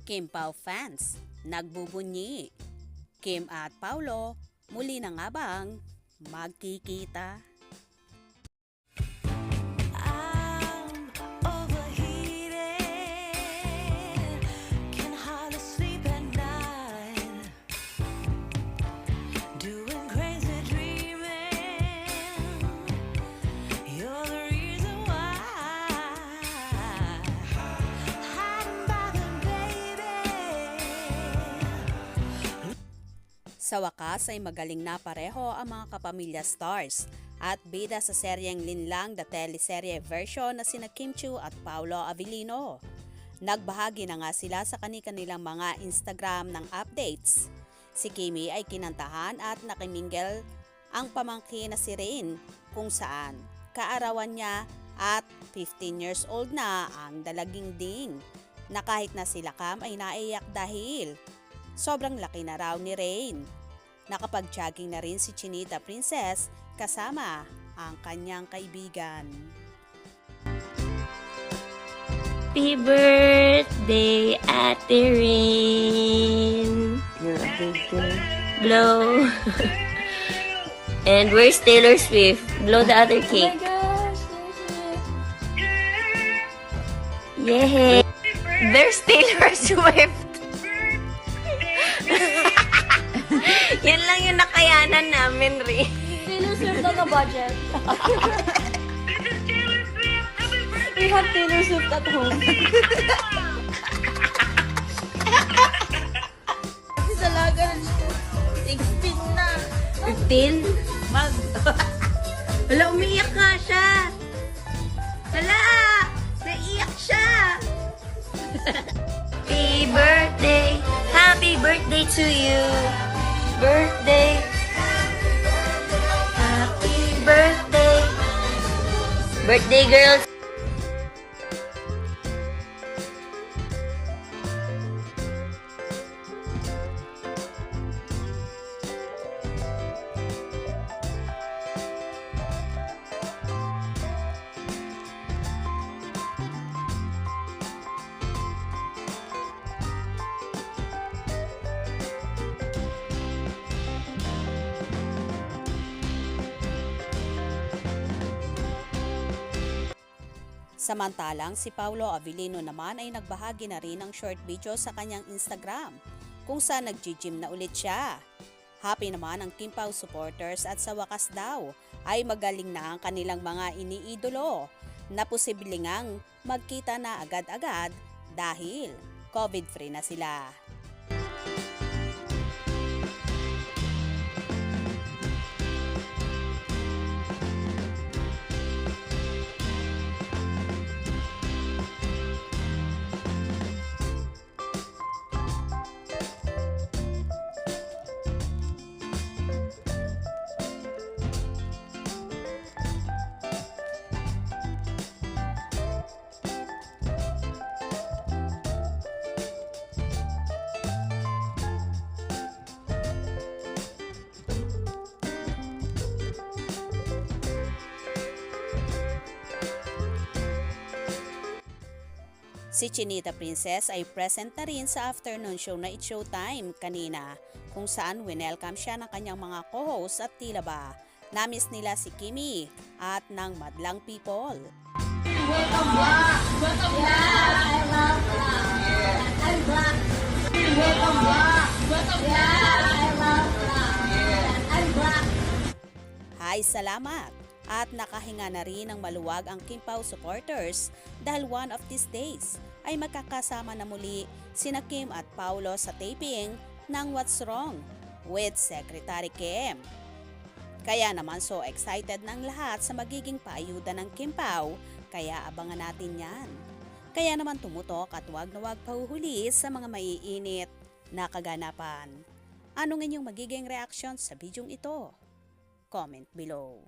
Kim Pao fans, nagbubunyi. Kim at Paulo, muli na nga bang magkikita? Sa wakas ay magaling na pareho ang mga kapamilya stars at bida sa seryeng Linlang the teleserye version na sina Kim Chiu at Paulo Avellino. Nagbahagi na nga sila sa kani-kanilang mga Instagram ng updates. Si Kimi ay kinantahan at nakimingle ang pamangkin na si Rain kung saan kaarawan niya at 15 years old na ang dalaging ding na kahit na sila Cam ay naiyak dahil sobrang laki na raw ni Rain. Nakapag-jogging na rin si Chinita Princess kasama ang kanyang kaibigan. Happy birthday, Ate Rain. You're a big girl. Blow. And where's Taylor Swift? Blow the other cake. Yay! There's Taylor Swift. Yan lang yung nakayanan namin, Rin. Taylor Swift on the budget. We have Taylor Swift at home. Dalaga na siya. 16 na. 15? Wala, umiiyak nga siya. Wala! Naiiyak siya. Happy birthday to you. Birthday. Happy birthday. Birthday, girls. Samantalang si Paulo Avellino naman ay nagbahagi na rin ng short video sa kanyang Instagram kung saan nag-gym na ulit siya. Happy naman ang Kim Pao supporters at sa wakas daw ay magaling na ang kanilang mga iniidolo na posible ngang magkita na agad-agad dahil COVID-free na sila. Si Chinita Princess ay present na rin sa afternoon show na It's Showtime kanina kung saan winelcome siya ng kanyang mga co-host at tila ba namiss nila si Kimi at ng madlang people. Welcome back! Welcome back! I love black. I'm black. Welcome back! Welcome back! I love black. I'm black. Hi, salamat! At nakahinga na rin ng maluwag ang Kim Pao supporters dahil one of these days ay magkakasama na muli sina Kim at Paulo sa taping ng What's Wrong with Secretary Kim. Kaya naman so excited ng lahat sa magiging paayuda ng Kim Pao, kaya abangan natin yan. Kaya naman tumutok at wag na wag pahuhuli sa mga maiinit na kaganapan. Anong inyong magiging reaction sa bidyong ito? Comment below.